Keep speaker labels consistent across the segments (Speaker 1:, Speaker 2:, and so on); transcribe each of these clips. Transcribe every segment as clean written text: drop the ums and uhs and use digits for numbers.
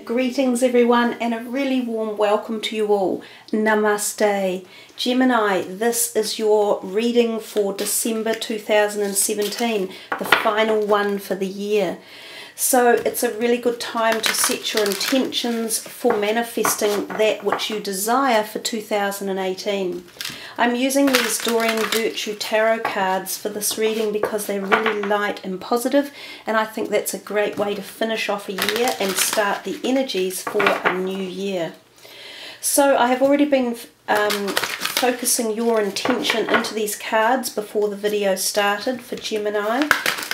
Speaker 1: Greetings everyone, and a really warm welcome to you all. Namaste. Gemini, this is your reading for December 2017, the final one for the year. So it's a really good time to set your intentions for manifesting that which you desire for 2018. I'm using these Doreen Virtue Tarot cards for this reading because they're really light and positive, and I think that's a great way to finish off a year and start the energies for a new year. So I have already been focusing your intention into these cards before the video started for Gemini.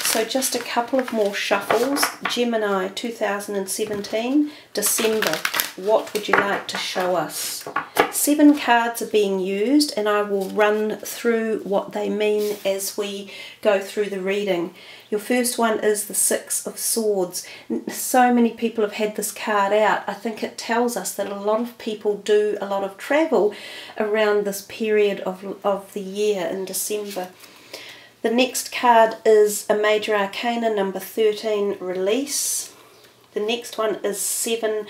Speaker 1: So just a couple of more shuffles. Gemini 2017, December. What would you like to show us? 7 cards are being used, and I will run through what they mean as we go through the reading. Your first one is the 6 of Swords. So many people have had this card out. I think it tells us that a lot of people do a lot of travel around this period of the year in December. The next card is a Major Arcana, number 13, Release. The next one is 7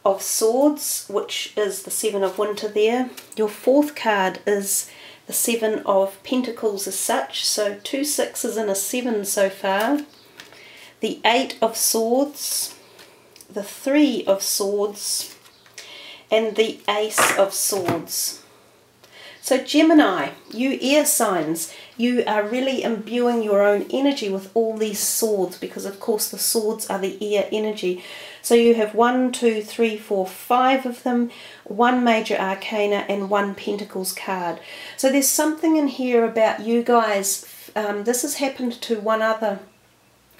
Speaker 1: of Swords, which is the 7 of Winter there. Your fourth card is the 7 of Pentacles as such, so 2 6s and a 7 so far. The 8 of Swords, the 3 of Swords, and the Ace of Swords. So Gemini, you air signs, you are really imbuing your own energy with all these swords, because of course the swords are the air energy. So you have 1, 2, 3, 4, 5 of them, 1 Major Arcana and 1 Pentacles card. So there's something in here about you guys. This has happened to one other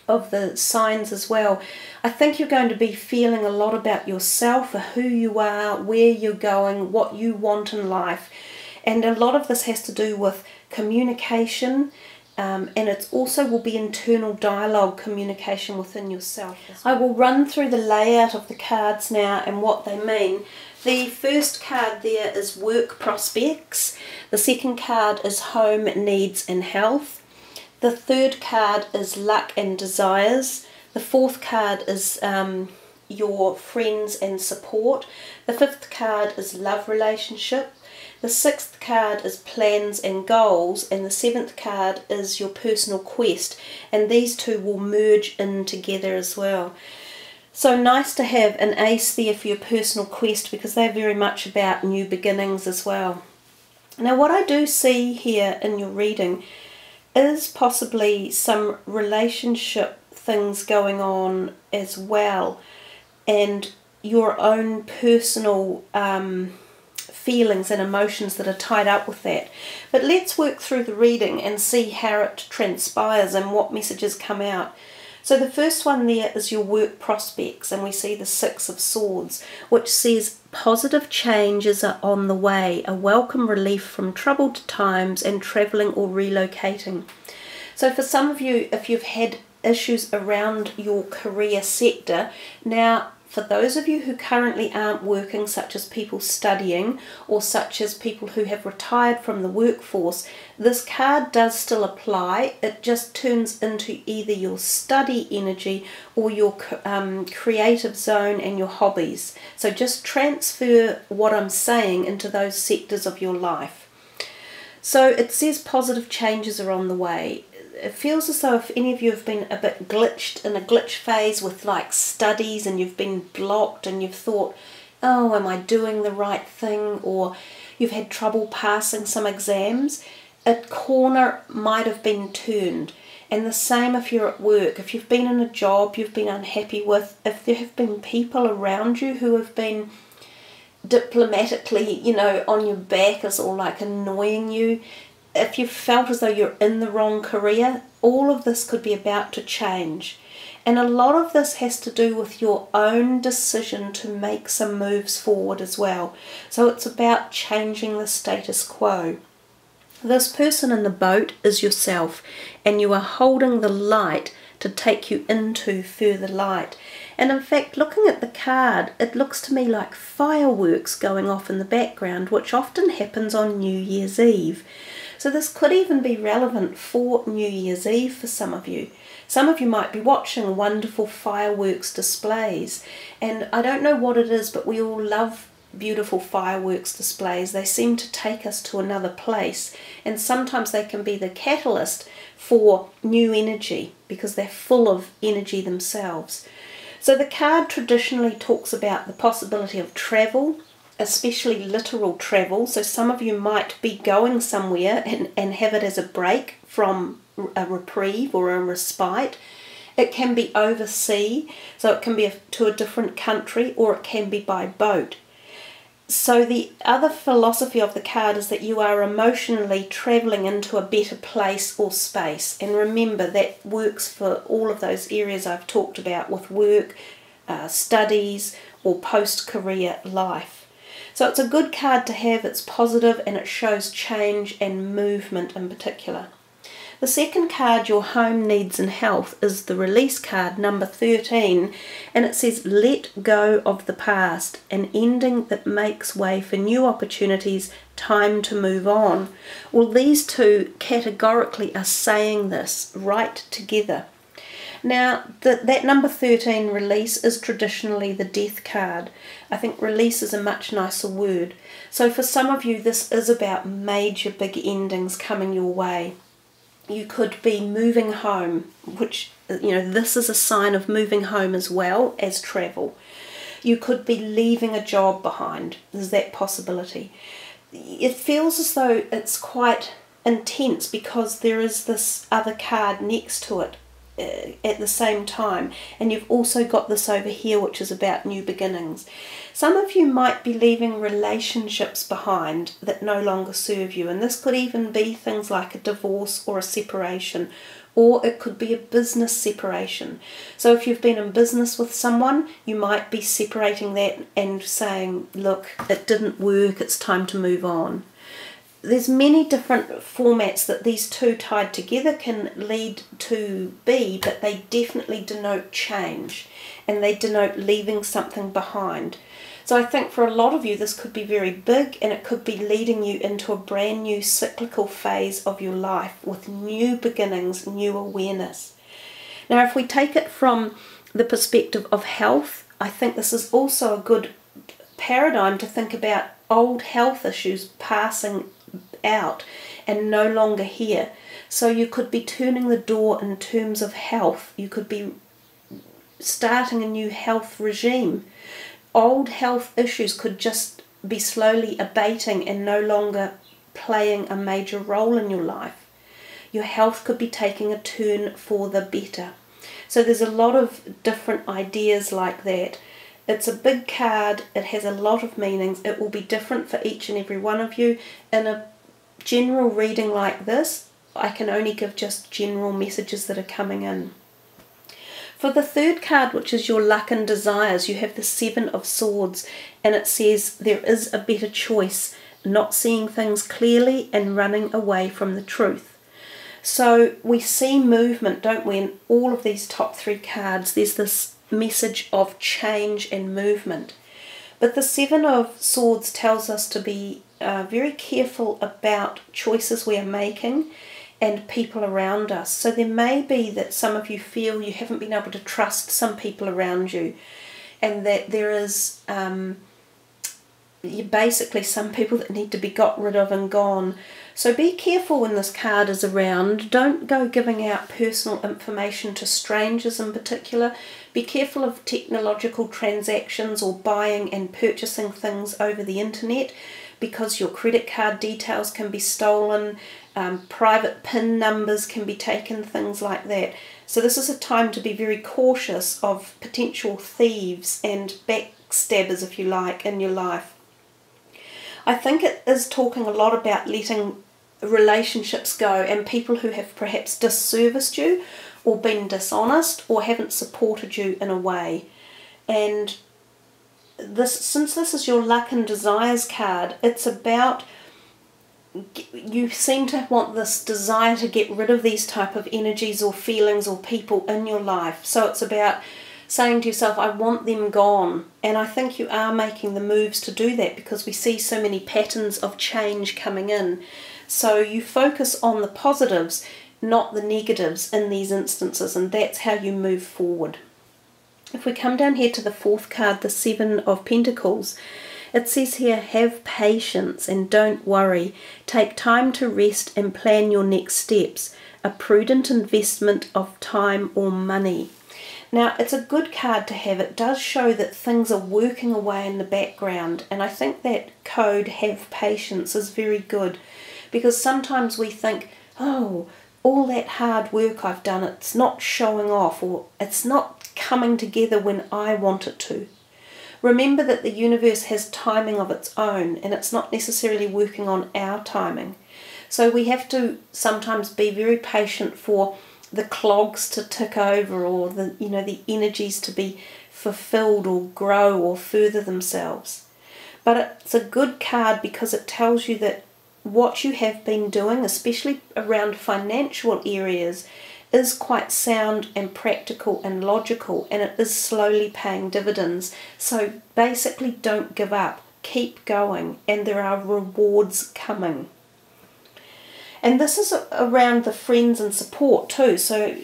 Speaker 1: of the signs as well. I think you're going to be feeling a lot about yourself, who you are, where you're going, what you want in life. And a lot of this has to do with communication, and it also will be internal dialogue, communication within yourself. I will run through the layout of the cards now and what they mean. The first card there is Work Prospects. The second card is Home, Needs and Health. The third card is Luck and Desires. The fourth card is your friends and support. The fifth card is Love Relationship. The sixth card is Plans and Goals, and the seventh card is your personal quest, and these two will merge in together as well. So nice to have an ace there for your personal quest, because they're very much about new beginnings as well. Now what I do see here in your reading is possibly some relationship things going on as well, and your own personal feelings and emotions that are tied up with that. But let's work through the reading and see how it transpires and what messages come out. So the first one there is your work prospects, and we see the 6 of Swords, which says positive changes are on the way, a welcome relief from troubled times and travelling or relocating. So for some of you, if you've had issues around your career sector, now for those of you who currently aren't working, such as people studying or such as people who have retired from the workforce, this card does still apply. It just turns into either your study energy or your creative zone and your hobbies. So just transfer what I'm saying into those sectors of your life. So it says positive changes are on the way. It feels as though if any of you have been a bit glitched in a glitch phase with like studies, and you've been blocked and you've thought, oh, am I doing the right thing? Or you've had trouble passing some exams, a corner might have been turned. And the same if you're at work. If you've been in a job you've been unhappy with, if there have been people around you who have been diplomatically, you know, on your back, as or like annoying you, if you felt as though you're in the wrong career, all of this could be about to change. And a lot of this has to do with your own decision to make some moves forward as well. So it's about changing the status quo. This person in the boat is yourself, and you are holding the light to take you into further light. And in fact, looking at the card, it looks to me like fireworks going off in the background, which often happens on New Year's Eve. So this could even be relevant for New Year's Eve for some of you. Some of you might be watching wonderful fireworks displays, and I don't know what it is, but we all love beautiful fireworks displays. They seem to take us to another place, and sometimes they can be the catalyst for new energy because they're full of energy themselves. So the card traditionally talks about the possibility of travel, especially literal travel. So some of you might be going somewhere and have it as a break from a reprieve or a respite. It can be overseas, so it can be to a different country, or it can be by boat. So the other philosophy of the card is that you are emotionally travelling into a better place or space. And remember, that works for all of those areas I've talked about with work, studies, or post-career life. So it's a good card to have. It's positive and it shows change and movement in particular. The second card, your home, needs and health, is the release card, number 13, and it says, let go of the past, an ending that makes way for new opportunities, time to move on. Well, these two categorically are saying this right together. Now, that number 13, release, is traditionally the death card. I think release is a much nicer word. So for some of you, this is about major big endings coming your way. You could be moving home, which, this is a sign of moving home as well as travel. You could be leaving a job behind. There's that possibility. It feels as though it's quite intense because there is this other card next to it at the same time, and you've also got this over here which is about new beginnings. Some of you might be leaving relationships behind that no longer serve you, and this could even be things like a divorce or a separation, or it could be a business separation. So if you've been in business with someone, you might be separating that and saying, look, it didn't work, it's time to move on. There's many different formats that these two tied together can lead to be, but they definitely denote change and they denote leaving something behind. So I think for a lot of you this could be very big, and it could be leading you into a brand new cyclical phase of your life with new beginnings, new awareness. Now if we take it from the perspective of health, I think this is also a good paradigm to think about old health issues passing out and no longer here. So you could be turning the door in terms of health. You could be starting a new health regime. Old health issues could just be slowly abating and no longer playing a major role in your life. Your health could be taking a turn for the better. So there's a lot of different ideas like that. It's a big card, it has a lot of meanings, it will be different for each and every one of you. In a general reading like this, I can only give just general messages that are coming in. For the third card, which is your luck and desires, you have the Seven of Swords, and it says there is a better choice, not seeing things clearly and running away from the truth. So we see movement, don't we, in all of these top three cards. There's this message of change and movement. But the Seven of Swords tells us to be very careful about choices we are making and people around us. So there may be that some of you feel you haven't been able to trust some people around you, and that there is basically some people that need to be got rid of and gone. So be careful when this card is around. Don't go giving out personal information to strangers in particular. Be careful of technological transactions or buying and purchasing things over the internet, because your credit card details can be stolen, private PIN numbers can be taken, things like that. So this is a time to be very cautious of potential thieves and backstabbers, if you like, in your life. I think it is talking a lot about letting relationships go and people who have perhaps disserviced you or been dishonest or haven't supported you in a way. And since this is your luck and desires card, it's about, you seem to want this desire to get rid of these type of energies or feelings or people in your life. So it's about saying to yourself, I want them gone. And I think you are making the moves to do that, because we see so many patterns of change coming in. So you focus on the positives, not the negatives in these instances, and that's how you move forward. If we come down here to the fourth card, the Seven of Pentacles, it says here, have patience and don't worry. Take time to rest and plan your next steps. A prudent investment of time or money. Now, it's a good card to have. It does show that things are working away in the background, and I think that code, have patience, is very good, because sometimes we think, oh, all that hard work I've done, it's not showing off, or it's not coming together when I want it to. Remember that the universe has timing of its own, and it's not necessarily working on our timing. So we have to sometimes be very patient for the clogs to tick over, or the energies to be fulfilled or grow or further themselves. But it's a good card because it tells you that what you have been doing, especially around financial areas, is quite sound and practical and logical, and it is slowly paying dividends. So basically, don't give up, keep going, and there are rewards coming. And this is around the friends and support too, so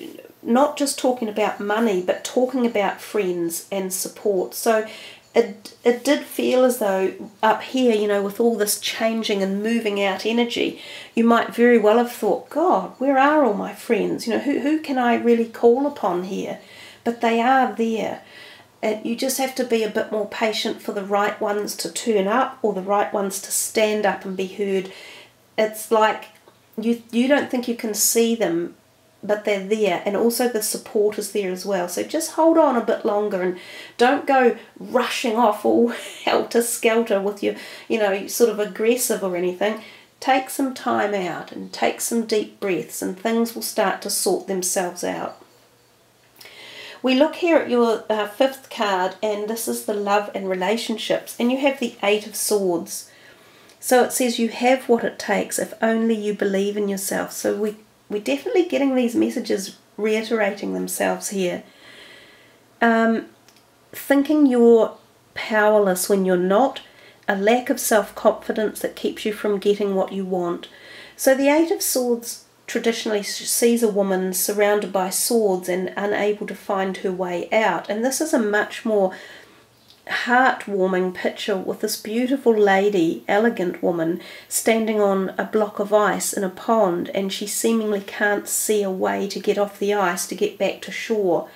Speaker 1: not just talking about money, but talking about friends and support. So it did feel as though up here, with all this changing and moving out energy, you might very well have thought, God, where are all my friends? Who can I really call upon here? But they are there. And you just have to be a bit more patient for the right ones to turn up, or the right ones to stand up and be heard. It's like you don't think you can see them, but they're there, and also the support is there as well. So just hold on a bit longer, and don't go rushing off all helter-skelter with your, sort of aggressive or anything. Take some time out and take some deep breaths, and things will start to sort themselves out. We look here at your fifth card, and this is the love and relationships, and you have the Eight of Swords. So it says you have what it takes if only you believe in yourself. So we're definitely getting these messages reiterating themselves here. Thinking you're powerless when you're not, a lack of self-confidence that keeps you from getting what you want. So the Eight of Swords traditionally sees a woman surrounded by swords and unable to find her way out. And this is a much more heartwarming picture with this beautiful lady, elegant woman, standing on a block of ice in a pond, and she seemingly can't see a way to get off the ice to get back to shore.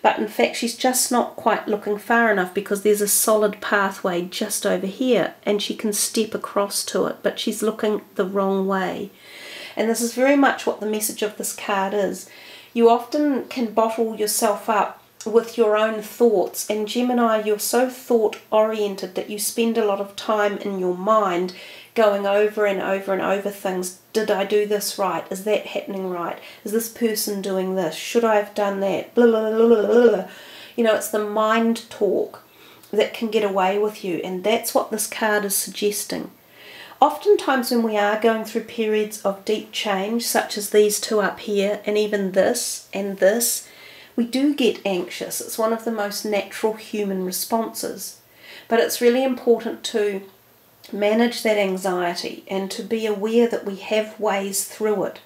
Speaker 1: But in fact she's just not quite looking far enough, because there's a solid pathway just over here and she can step across to it, but she's looking the wrong way. And this is very much what the message of this card is. You often can bottle yourself up with your own thoughts, and Gemini, you're so thought oriented that you spend a lot of time in your mind going over and over and over things. Did I do this right? Is that happening right? Is this person doing this? Should I have done that? Blah, blah, blah, blah, blah. It's the mind talk that can get away with you, and that's what this card is suggesting. Oftentimes when we are going through periods of deep change, such as these two up here, and even this and this, we do get anxious. It's one of the most natural human responses. But it's really important to manage that anxiety and to be aware that we have ways through it.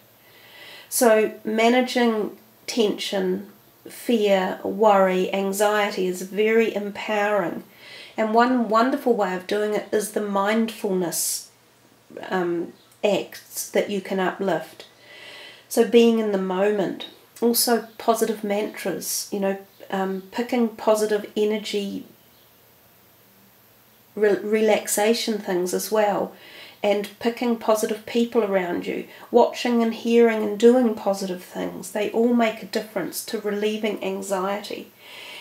Speaker 1: So managing tension, fear, worry, anxiety is very empowering. And one wonderful way of doing it is the mindfulness acts that you can uplift. So being in the moment. Also positive mantras, picking positive energy, relaxation things as well, and picking positive people around you, watching and hearing and doing positive things. They all make a difference to relieving anxiety.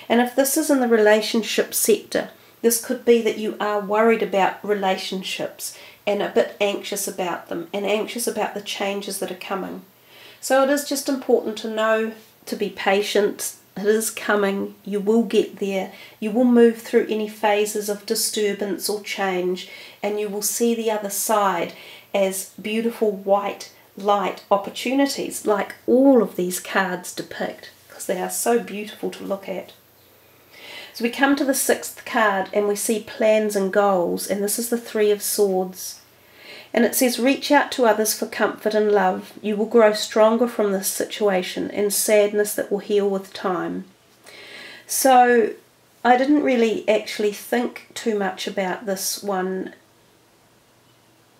Speaker 1: And if this is in the relationship sector, this could be that you are worried about relationships, and a bit anxious about them, and anxious about the changes that are coming. So it is just important to know to be patient. It is coming. You will get there. You will move through any phases of disturbance or change, and you will see the other side as beautiful white light opportunities, like all of these cards depict, because they are so beautiful to look at. So we come to the 6th card and we see plans and goals, and this is the 3 of Swords. And it says, reach out to others for comfort and love. You will grow stronger from this situation, and sadness that will heal with time. So I didn't really actually think too much about this one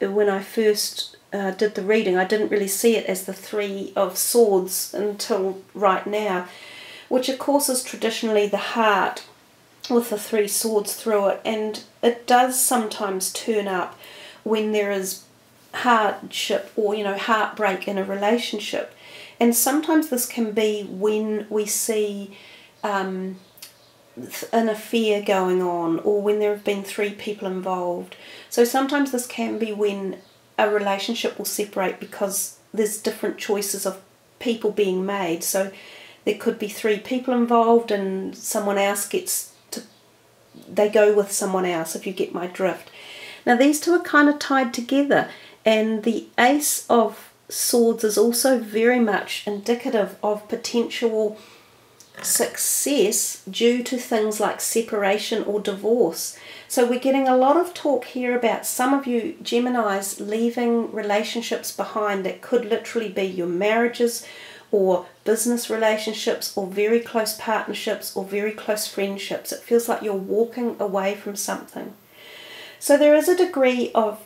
Speaker 1: when I first did the reading. I didn't really see it as the 3 of Swords until right now, which of course is traditionally the heart with the 3 swords through it, and it does sometimes turn up when there is hardship or, heartbreak in a relationship. And sometimes this can be when we see an affair going on, or when there have been 3 people involved. So sometimes this can be when a relationship will separate because there's different choices of people being made. So there could be 3 people involved and someone else they go with someone else, if you get my drift. Now these two are kind of tied together, and the Ace of Swords is also very much indicative of potential success due to things like separation or divorce. So we're getting a lot of talk here about some of you Geminis leaving relationships behind that could literally be your marriages or business relationships or very close partnerships or very close friendships. It feels like you're walking away from something. So there is a degree of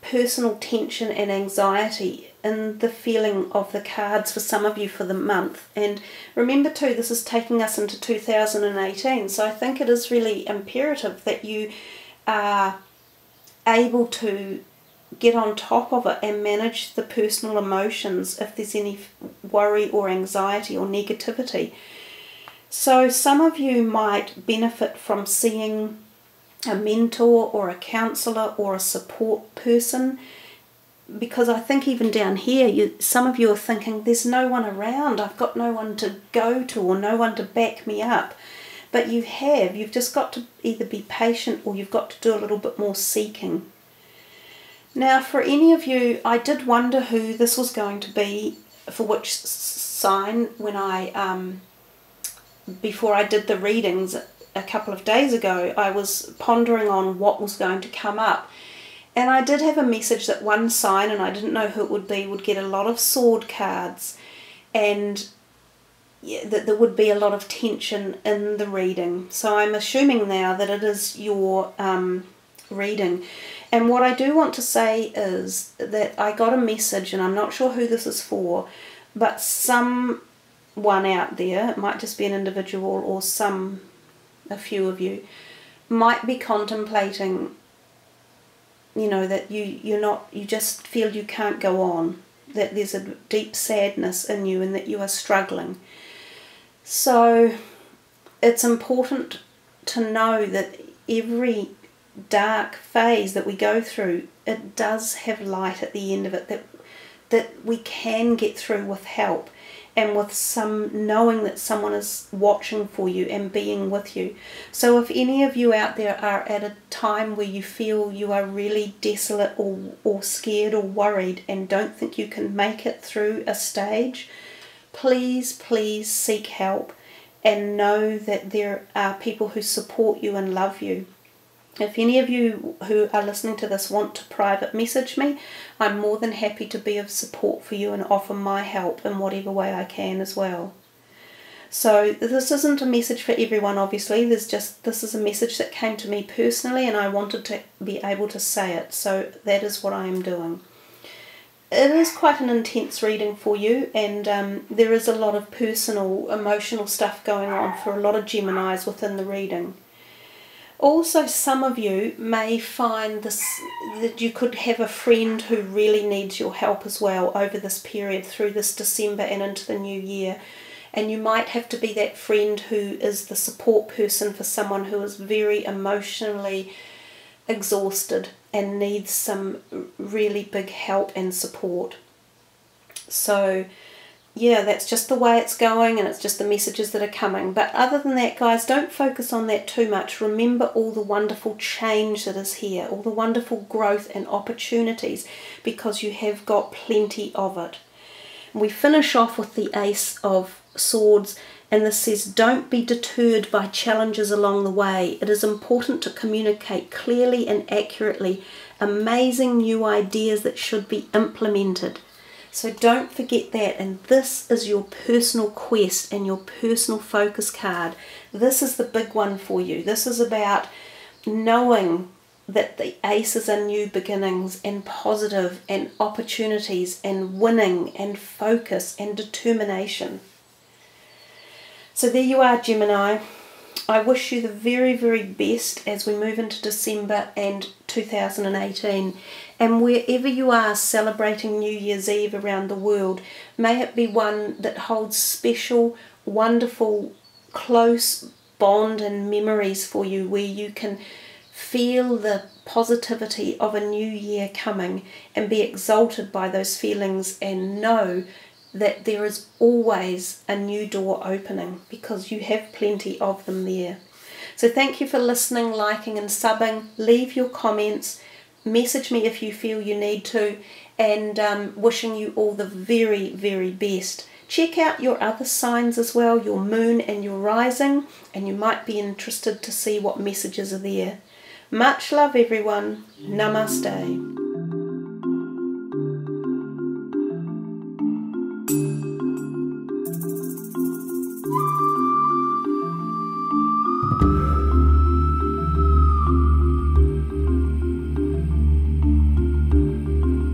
Speaker 1: personal tension and anxiety in the feeling of the cards for some of you for the month. And remember too, this is taking us into 2018, so I think it is really imperative that you are able to get on top of it and manage the personal emotions if there's any worry or anxiety or negativity. So some of you might benefit from seeing a mentor or a counsellor or a support person, because I think even down here some of you are thinking, there's no one around, I've got no one to go to or no one to back me up. But you've just got to either be patient or you've got to do a little bit more seeking. Now for any of you, I did wonder who this was going to be, for which sign, when before I did the readings a couple of days ago. I was pondering on what was going to come up, and I did have a message that one sign, and I didn't know who it would be, would get a lot of sword cards, and that there would be a lot of tension in the reading. So I'm assuming now that it is your reading. And what I do want to say is that I got a message, and I'm not sure who this is for, but someone out there, it might just be an individual or a few of you, might be contemplating, that you just feel you can't go on, that there's a deep sadness in you and that you are struggling. So it's important to know that every dark phase that we go through, it does have light at the end of it, that we can get through with help and with some knowing that someone is watching for you and being with you. So if any of you out there are at a time where you feel you are really desolate or scared or worried and don't think you can make it through a stage, please seek help and know that there are people who support you and love you. If any of you who are listening to this want to private message me, I'm more than happy to be of support for you and offer my help in whatever way I can as well. So this isn't a message for everyone, obviously. This is a message that came to me personally, and I wanted to be able to say it. So that is what I am doing. It is quite an intense reading for you, and there is a lot of personal, emotional stuff going on for a lot of Geminis within the reading. Also, some of you may find that you could have a friend who really needs your help as well over this period through this December and into the new year. And you might have to be that friend who is the support person for someone who is very emotionally exhausted and needs some really big help and support. So yeah, that's just the way it's going, and it's just the messages that are coming. But other than that, guys, don't focus on that too much. Remember all the wonderful change that is here, all the wonderful growth and opportunities, because you have got plenty of it. We finish off with the Ace of Swords, and this says, don't be deterred by challenges along the way. It is important to communicate clearly and accurately amazing new ideas that should be implemented. So don't forget that, and this is your personal quest and your personal focus card. This is the big one for you. This is about knowing that the aces are new beginnings and positive and opportunities and winning and focus and determination. So there you are, Gemini. I wish you the very, very best as we move into December and 2018. And wherever you are celebrating New Year's Eve around the world, may it be one that holds special, wonderful, close bond and memories for you, where you can feel the positivity of a new year coming and be exalted by those feelings, and know that there is always a new door opening, because you have plenty of them there. So thank you for listening, liking and subbing. Leave your comments. Message me if you feel you need to, and wishing you all the very, very best. Check out your other signs as well, your moon and your rising, and you might be interested to see what messages are there. Much love, everyone. Namaste.